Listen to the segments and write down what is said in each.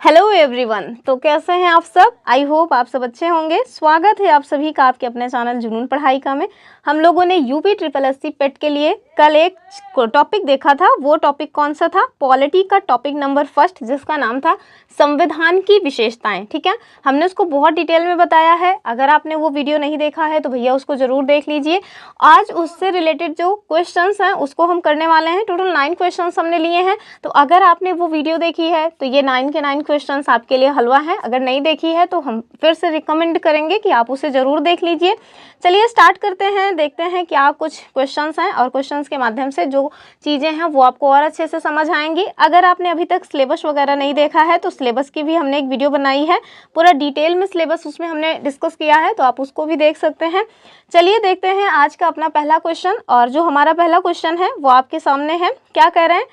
Hello everyone. तो कैसे हैं आप सब? आई होप आप सब अच्छे होंगे। स्वागत है आप सभी का आपके अपने चैनल जुनून पढ़ाई का में। हम लोगों ने यूपी SSSC पेट के लिए कल एक टॉपिक देखा था। वो टॉपिक कौन सा था? पॉलिटी का टॉपिक नंबर 1 जिसका नाम था संविधान की विशेषताएं। ठीक है, हमने उसको बहुत डिटेल में बताया है। अगर आपने वो वीडियो नहीं देखा है तो भैया उसको जरूर देख लीजिए। आज उससे रिलेटेड जो क्वेश्चंस हैं उसको हम करने वाले हैं। टोटल 9 क्वेश्चंस हमने लिए हैं। तो अगर आपने वो वीडियो देखी है तो ये 9 के 9 क्वेश्चंस आपके लिए हलवा है। अगर नहीं देखी है तो हम फिर से रिकमेंड करेंगे कि आप उसे जरूर देख लीजिए। चलिए स्टार्ट करते हैं, देखते हैं क्या कुछ क्वेश्चंस हैं और क्वेश्चंस के माध्यम से जो चीज़ें हैं वो आपको और अच्छे से समझ आएंगी। अगर आपने अभी तक सिलेबस वगैरह नहीं देखा है तो सिलेबस की भी हमने एक वीडियो बनाई है, पूरा डिटेल में सिलेबस उसमें हमने डिस्कस किया है, तो आप उसको भी देख सकते हैं। चलिए देखते हैं आज का अपना पहला क्वेश्चन। और जो हमारा पहला क्वेश्चन है वो आपके सामने है। क्या कह रहे हैं?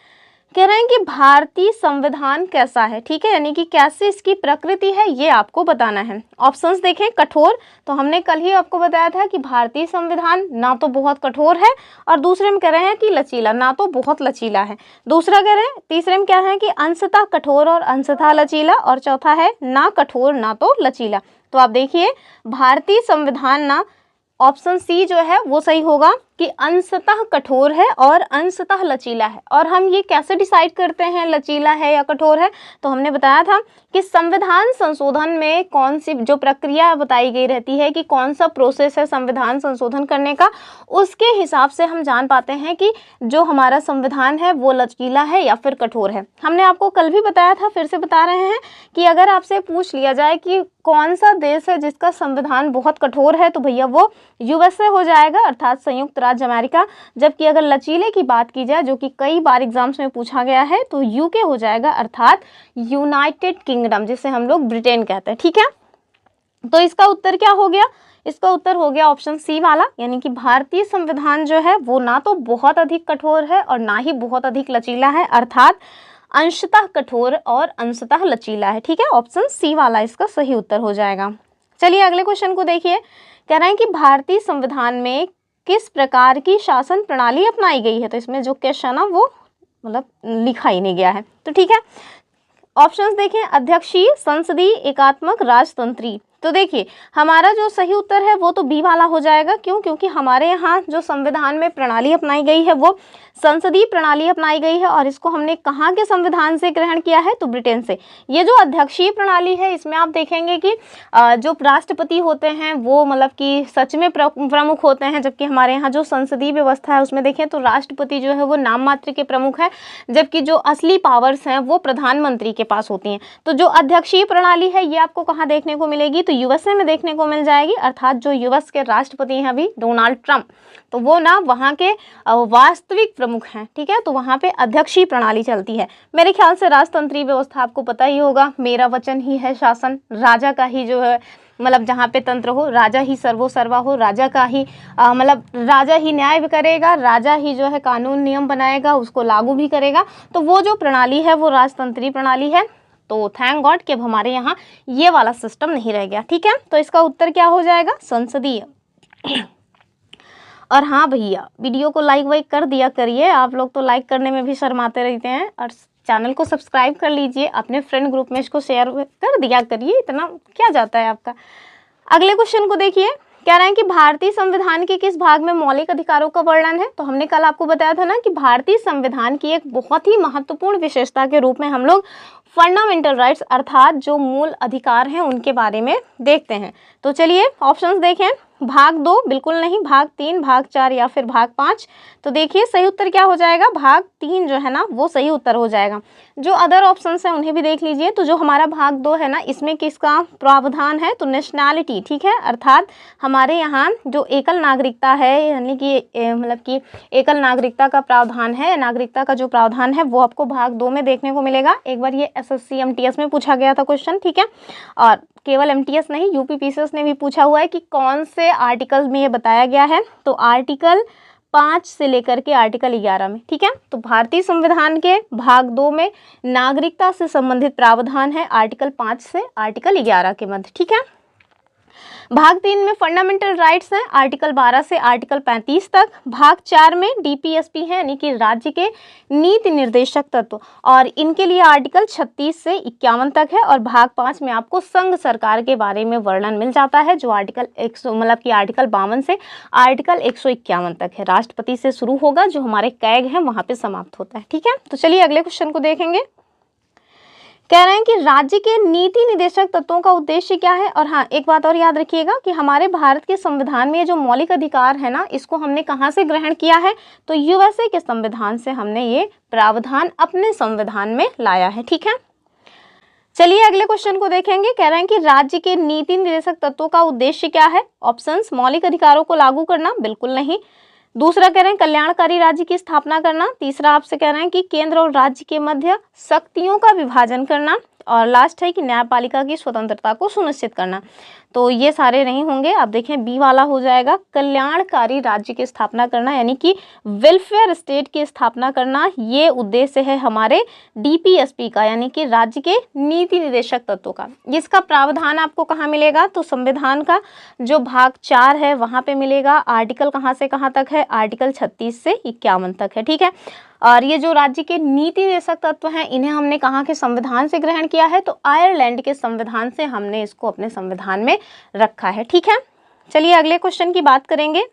कह रहे हैं कि भारतीय संविधान कैसा है। ठीक है, यानी कि कैसे इसकी प्रकृति है ये आपको बताना है। ऑप्शंस देखें। कठोर, तो हमने कल ही आपको बताया था कि भारतीय संविधान ना तो बहुत कठोर है, और दूसरे में कह रहे हैं कि लचीला, ना तो बहुत लचीला है। दूसरा कह रहे हैं, तीसरे में क्या है कि अंशतः कठोर और अंशतः लचीला, और चौथा है ना कठोर ना तो लचीला। तो आप देखिए भारतीय संविधान ना, ऑप्शन सी जो है वो सही होगा कि अंशतः कठोर है और अंशतः लचीला है। और हम ये कैसे डिसाइड करते हैं लचीला है या कठोर है? तो हमने बताया था कि संविधान संशोधन में कौन सी जो प्रक्रिया बताई गई रहती है कि कौन सा प्रोसेस है संविधान संशोधन करने का, उसके हिसाब से हम जान पाते हैं कि जो हमारा संविधान है वो लचीला है या फिर कठोर है। हमने आपको कल भी बताया था, फिर से बता रहे हैं कि अगर आपसे पूछ लिया जाए कि कौन सा देश है जिसका संविधान बहुत कठोर है, तो भैया वो यूएसए हो जाएगा, अर्थात संयुक्त राज्य अमेरिका। जबकि अगर लचीले की बात की जाए, जो कि कई बार एग्जाम्स में पूछा गया है, तो यूके हो जाएगा, अर्थात यूनाइटेड किंगडम, जिसे हम लोग ब्रिटेन कहते हैं। ठीक है, तो इसका उत्तर क्या हो गया? इसका उत्तर हो गया ऑप्शन सी वाला, यानी कि भारतीय संविधान जो है वो ना तो बहुत अधिक कठोर है और ना ही बहुत अधिक लचीला है, अर्थात अंशतः कठोर और अंशतः लचीला है। ठीक है, ऑप्शन सी वाला इसका सही उत्तर हो जाएगा। चलिए अगले क्वेश्चन को देखिए। कह रहे हैं कि भारतीय संविधान में किस प्रकार की शासन प्रणाली अपनाई गई है? तो इसमें जो क्वेश्चन है वो मतलब लिखा ही नहीं गया है। तो ठीक है, ऑप्शंस देखें। अध्यक्षीय, संसदीय, एकात्मक, राजतंत्री। तो देखिए हमारा जो सही उत्तर है वो तो बी वाला हो जाएगा। क्यों? क्योंकि हमारे यहाँ जो संविधान में प्रणाली अपनाई गई है वो संसदीय प्रणाली अपनाई गई है, और इसको हमने कहाँ के संविधान से ग्रहण किया है? तो ब्रिटेन से। ये जो अध्यक्षीय प्रणाली है इसमें आप देखेंगे कि जो राष्ट्रपति होते हैं वो मतलब कि सच में प्रमुख होते हैं, जबकि हमारे यहाँ जो संसदीय व्यवस्था है उसमें देखें तो राष्ट्रपति जो है वो नाम मात्र के प्रमुख है, जबकि जो असली पावर्स हैं वो प्रधानमंत्री के पास होती हैं। तो जो अध्यक्षीय प्रणाली है ये आपको कहाँ देखने को मिलेगी? तो यूएसए में देखने को मिल जाएगी, अर्थात जो यूएस के राष्ट्रपति हैं अभी डोनाल्ड ट्रंप, तो वो ना वहाँ के वास्तविक प्रमुख हैं। ठीक है, तो वहाँ पे अध्यक्षीय प्रणाली चलती है। मेरे ख्याल से राजतंत्रीय व्यवस्था आपको पता ही होगा, मेरा वचन ही है शासन, राजा का ही जो है मतलब जहाँ पे तंत्र हो, राजा ही सर्वो सर्वा हो, राजा का ही मतलब राजा ही न्याय भी करेगा, राजा ही जो है कानून नियम बनाएगा, उसको लागू भी करेगा। तो वो जो प्रणाली है वो राजतंत्रीय प्रणाली है। तो थैंक गॉड कि अब हमारे यहाँ ये वाला सिस्टम नहीं रह गया। ठीक है, तो इसका उत्तर क्या हो जाएगा? संसदीय। और हाँ भैया, वीडियो को लाइक वाइक कर दिया करिए, आप लोग तो लाइक करने में भी शर्माते रहते हैं। और चैनल को सब्सक्राइब कर लीजिए, अपने फ्रेंड ग्रुप में इसको शेयर कर दिया करिए, इतना क्या जाता है आपका। अगले क्वेश्चन को देखिए। कह रहे हैं कि भारतीय संविधान के किस भाग में मौलिक अधिकारों का वर्णन है? तो हमने कल आपको बताया था ना कि भारतीय संविधान की एक बहुत ही महत्वपूर्ण विशेषता के रूप में हम लोग फंडामेंटल राइट्स, अर्थात जो मूल अधिकार हैं उनके बारे में देखते हैं। तो चलिए ऑप्शंस देखें। भाग 2 बिल्कुल नहीं, भाग 3, भाग 4 या फिर भाग 5। तो देखिए सही उत्तर क्या हो जाएगा? भाग 3 जो है ना वो सही उत्तर हो जाएगा। जो अदर ऑप्शंस हैं उन्हें भी देख लीजिए। तो जो हमारा भाग 2 है ना, इसमें किसका प्रावधान है? तो नेशनैलिटी। ठीक है, अर्थात हमारे यहाँ जो एकल नागरिकता है, यानी कि मतलब कि एकल नागरिकता का प्रावधान है, नागरिकता का जो प्रावधान है वो आपको भाग 2 में देखने को मिलेगा। एक बार ये SSC MTS में पूछा गया था क्वेश्चन। ठीक है, और केवल MTS नहीं, यूपी PCS ने भी पूछा हुआ है कि कौन से आर्टिकल में ये बताया गया है। तो आर्टिकल 5 से लेकर के आर्टिकल 11 में। ठीक है, तो भारतीय संविधान के भाग 2 में नागरिकता से संबंधित प्रावधान है आर्टिकल 5 से आर्टिकल 11 के मध्य। ठीक है, भाग 3 में फंडामेंटल राइट्स हैं, आर्टिकल 12 से आर्टिकल 35 तक। भाग 4 में डीपीएसपी है, यानी कि राज्य के नीति निर्देशक तत्व, और इनके लिए आर्टिकल 36 से 51 तक है। और भाग 5 में आपको संघ सरकार के बारे में वर्णन मिल जाता है, जो आर्टिकल 100 मतलब कि आर्टिकल 52 से आर्टिकल 151 तक है। राष्ट्रपति से शुरू होगा, जो हमारे कैग है वहां पे समाप्त होता है। ठीक है, तो चलिए अगले क्वेश्चन को देखेंगे। कह रहे हैं कि राज्य के नीति निर्देशक तत्वों का उद्देश्य क्या है। और हाँ, एक बात और याद रखिएगा कि हमारे भारत के संविधान में जो मौलिक अधिकार है ना, इसको हमने कहाँ से ग्रहण किया है, तो यूएसए के संविधान से हमने ये प्रावधान अपने संविधान में लाया है। ठीक है, चलिए अगले क्वेश्चन को देखेंगे। कह रहे हैं कि राज्य के नीति निर्देशक तत्वों का उद्देश्य क्या है। ऑप्शंस, मौलिक अधिकारों को लागू करना, बिल्कुल नहीं। दूसरा कह रहे हैं कल्याणकारी राज्य की स्थापना करना। तीसरा आपसे कह रहे हैं कि केंद्र और राज्य के मध्य शक्तियों का विभाजन करना। और लास्ट है कि न्यायपालिका की स्वतंत्रता को सुनिश्चित करना। तो ये सारे नहीं होंगे, आप देखें बी वाला हो जाएगा, कल्याणकारी राज्य की स्थापना करना, यानी कि वेलफेयर स्टेट की स्थापना करना। ये उद्देश्य है हमारे डीपीएसपी का, यानी कि राज्य के नीति निर्देशक तत्वों का। इसका प्रावधान आपको कहाँ मिलेगा, तो संविधान का जो भाग 4 है वहाँ पे मिलेगा। आर्टिकल कहाँ से कहाँ तक है, आर्टिकल 36 से 51 तक है। ठीक है, और ये जो राज्य के नीति निर्देशक तत्व हैं, इन्हें हमने कहाँ के संविधान से ग्रहण किया है, तो आयरलैंड के संविधान से हमने इसको अपने संविधान में रखा है। ठीक है, चलिए अगले क्वेश्चन की बात करेंगे।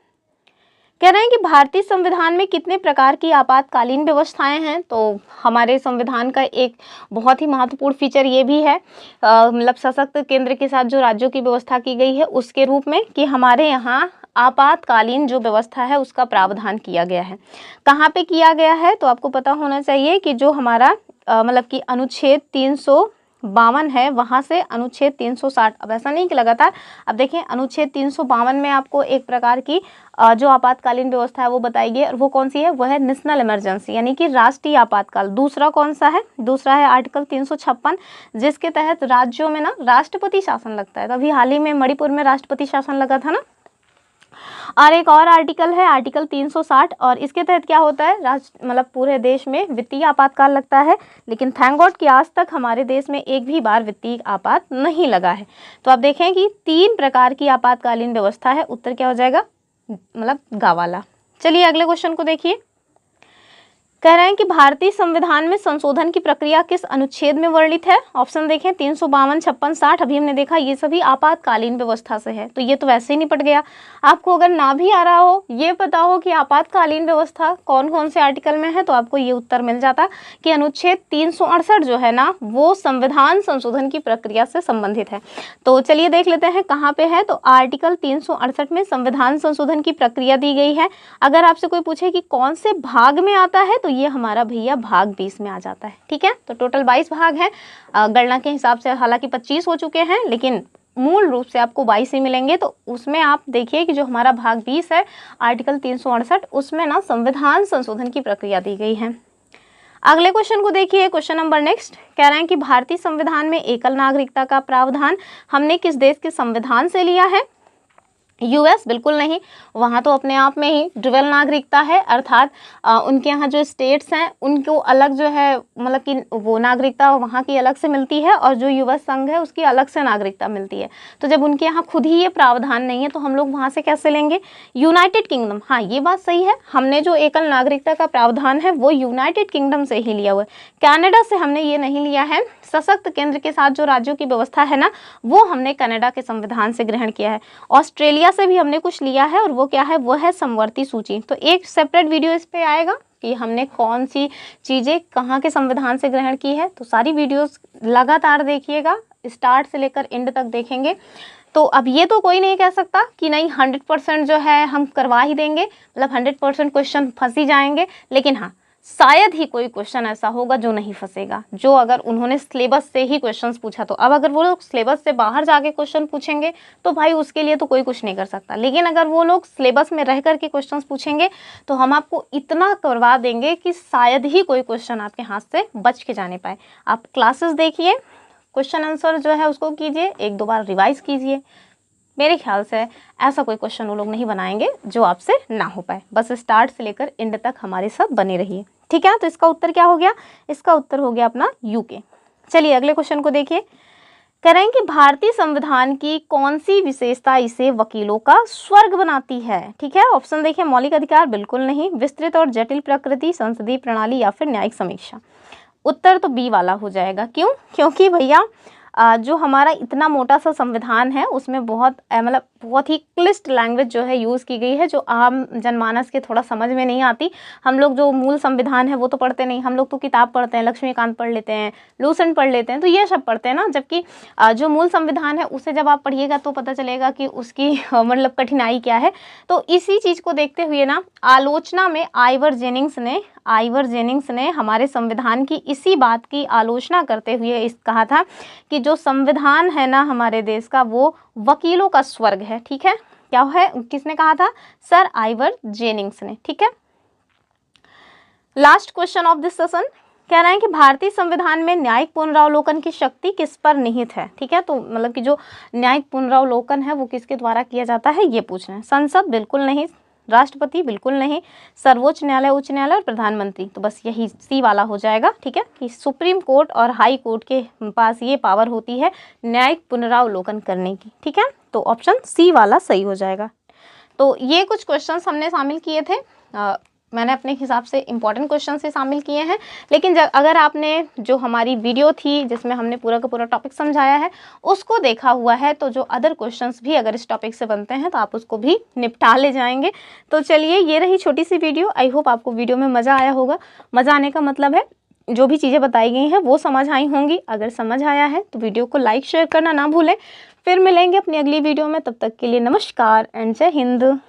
कह रहे हैं कि भारतीय संविधान में कितने प्रकार की आपातकालीन व्यवस्थाएं हैं। तो हमारे संविधान का एक बहुत ही महत्वपूर्ण फीचर ये भी है, मतलब सशक्त केंद्र के साथ जो राज्यों की व्यवस्था की गई है उसके रूप में, कि हमारे यहाँ आपातकालीन जो व्यवस्था है उसका प्रावधान किया गया है। कहाँ पे किया गया है, तो आपको पता होना चाहिए कि जो हमारा मतलब कि अनुच्छेद 352 है, वहाँ से अनुच्छेद 360, अब ऐसा नहीं कि लगातार, अब देखें अनुच्छेद 352 में आपको एक प्रकार की जो आपातकालीन व्यवस्था है वो बताई गई है, और वो कौन सी है, वो है नेशनल इमरजेंसी, यानी कि राष्ट्रीय आपातकाल। दूसरा कौन सा है, दूसरा है आर्टिकल 356, जिसके तहत राज्यों में ना राष्ट्रपति शासन लगता है। तो अभी हाल ही में मणिपुर में राष्ट्रपति शासन लगा था ना। और एक और आर्टिकल है आर्टिकल 360, और इसके तहत क्या होता है, मतलब पूरे देश में वित्तीय आपातकाल लगता है। लेकिन थैंक गॉड कि आज तक हमारे देश में एक भी बार वित्तीय आपात नहीं लगा है। तो आप देखें कि 3 प्रकार की आपातकालीन व्यवस्था है। उत्तर क्या हो जाएगा, मतलब गा वाला। चलिए अगले क्वेश्चन को देखिए। कह रहे हैं कि भारतीय संविधान में संशोधन की प्रक्रिया किस अनुच्छेद में वर्णित है। ऑप्शन देखें 352, 56, 60। अभी हमने देखा ये सभी आपातकालीन व्यवस्था से है, तो ये तो वैसे ही निपट गया। आपको अगर ना भी आ रहा हो, ये पता हो कि आपातकालीन व्यवस्था कौन कौन से आर्टिकल में है, तो आपको ये उत्तर मिल जाता कि अनुच्छेद 368 जो है ना, वो संविधान संशोधन की प्रक्रिया से संबंधित है। तो चलिए देख लेते हैं कहाँ पे है। तो आर्टिकल 368 में संविधान संशोधन की प्रक्रिया दी गई है। अगर आपसे कोई पूछे कि कौन से भाग में आता है, तो ये हमारा भैया भाग 20 में आ जाता है। ठीक है, तो टोटल 22 भाग हैं। गणना के हिसाब से हालांकि 25 हो चुके हैं, लेकिन मूल रूप से आपको 22 ही मिलेंगे। तो उसमें आप देखिए कि जो हमारा भाग 20 है आर्टिकल 368, उसमें ना संविधान संशोधन की प्रक्रिया दी गई है। अगले क्वेश्चन को देखिए, क्वेश्चन नंबर नेक्स्ट। कह रहे हैं कि भारतीय संविधान में एकल नागरिकता का प्रावधान हमने किस देश के संविधान से लिया है। यूएस, बिल्कुल नहीं, वहाँ तो अपने आप में ही ड्यूअल नागरिकता है, अर्थात उनके यहाँ जो स्टेट्स हैं उनको अलग जो है, मतलब कि वो नागरिकता वहाँ की अलग से मिलती है, और जो यूएस संघ है उसकी अलग से नागरिकता मिलती है। तो जब उनके यहाँ खुद ही ये प्रावधान नहीं है, तो हम लोग वहाँ से कैसे लेंगे। यूनाइटेड किंगडम, हाँ ये बात सही है, हमने जो एकल नागरिकता का प्रावधान है वो यूनाइटेड किंगडम से ही लिया हुआ है। कनाडा से हमने ये नहीं लिया है। सशक्त केंद्र के साथ जो राज्यों की व्यवस्था है ना, वो हमने कनाडा के संविधान से ग्रहण किया है। ऑस्ट्रेलिया से भी हमने कुछ लिया है, और वो क्या है, वो है समवर्ती सूची। तो एक सेपरेट वीडियो इस पे आएगा कि हमने कौन सी चीज़ें कहाँ के संविधान से ग्रहण की है। तो सारी वीडियोस लगातार देखिएगा, स्टार्ट से लेकर एंड तक देखेंगे। तो अब ये तो कोई नहीं कह सकता कि नहीं 100% जो है हम करवा ही देंगे, मतलब 100% क्वेश्चन फंस ही जाएंगे। लेकिन हाँ, शायद ही कोई क्वेश्चन ऐसा होगा जो नहीं फंसेगा, जो अगर उन्होंने सिलेबस से ही क्वेश्चंस पूछा। तो अब अगर वो लोग सिलेबस से बाहर जाके क्वेश्चन पूछेंगे तो भाई उसके लिए तो कोई कुछ नहीं कर सकता। लेकिन अगर वो लोग सिलेबस में रह करके क्वेश्चंस पूछेंगे तो हम आपको इतना करवा देंगे कि शायद ही कोई क्वेश्चन आपके हाथ से बच के जाने पाए। आप क्लासेस देखिए, क्वेश्चन आंसर जो है उसको कीजिए, 1-2 बार रिवाइज कीजिए। मेरे ख्याल से ऐसा कोई क्वेश्चन वो लोग नहीं बनाएंगे जो आपसे ना हो पाए। बस स्टार्ट से लेकर एंड तक हमारे साथ बने रहिए, ठीक है। तो इसका उत्तर क्या हो गया, इसका उत्तर हो गया अपना यूके। चलिए अगले क्वेश्चन को देखिए। कह रहे हैं कि भारतीय संविधान की कौन सी विशेषता इसे वकीलों का स्वर्ग बनाती है। ठीक है, ऑप्शन देखिए, मौलिक अधिकार बिल्कुल नहीं, विस्तृत और जटिल प्रकृति, संसदीय प्रणाली या फिर न्यायिक समीक्षा। उत्तर तो बी वाला हो जाएगा। क्यों? क्योंकि भैया जो हमारा इतना मोटा सा संविधान है उसमें बहुत मतलब बहुत ही क्लिष्ट लैंग्वेज जो है यूज़ की गई है, जो आम जनमानस के थोड़ा समझ में नहीं आती। हम लोग जो मूल संविधान है वो तो पढ़ते नहीं, हम लोग तो किताब पढ़ते हैं, लक्ष्मीकांत पढ़ लेते हैं, लूसेंट पढ़ लेते हैं, तो ये सब पढ़ते हैं ना। जबकि जो मूल संविधान है उसे जब आप पढ़िएगा तो पता चलेगा कि उसकी मतलब कठिनाई क्या है। तो इसी चीज़ को देखते हुए ना आलोचना में आइवर जेनिंग्स ने हमारे संविधान की इसी बात की आलोचना करते हुए इस कहा था कि जो संविधान है ना हमारे देश का वो वकीलों का स्वर्ग है। ठीक है, क्या है, किसने कहा था? सर आइवर जेनिंग्स ने। ठीक है, last question of this session कह रहे हैं कि भारतीय संविधान में न्यायिक पुनरावलोकन की शक्ति किस पर निहित है। ठीक है, तो मतलब कि जो न्यायिक पुनरावलोकन है वो किसके द्वारा किया जाता है ये पूछ रहे हैं। संसद बिल्कुल नहीं, राष्ट्रपति बिल्कुल नहीं, सर्वोच्च न्यायालय, उच्च न्यायालय और प्रधानमंत्री, तो बस यही सी वाला हो जाएगा। ठीक है, कि सुप्रीम कोर्ट और हाई कोर्ट के पास ये पावर होती है न्यायिक पुनरावलोकन करने की। ठीक है, तो ऑप्शन सी वाला सही हो जाएगा। तो ये कुछ क्वेश्चंस हमने शामिल किए थे, मैंने अपने हिसाब से इंपॉर्टेंट क्वेश्चन से शामिल किए हैं। लेकिन अगर आपने जो हमारी वीडियो थी जिसमें हमने पूरा का पूरा टॉपिक समझाया है उसको देखा हुआ है तो जो अदर क्वेश्चंस भी अगर इस टॉपिक से बनते हैं तो आप उसको भी निपटा ले जाएंगे। तो चलिए, ये रही छोटी सी वीडियो। आई होप आपको वीडियो में मज़ा आया होगा। मज़ा आने का मतलब है जो भी चीज़ें बताई गई हैं वो समझ आई होंगी। अगर समझ आया है तो वीडियो को लाइक शेयर करना ना भूलें। फिर मिलेंगे अपनी अगली वीडियो में, तब तक के लिए नमस्कार एंड जय हिंद।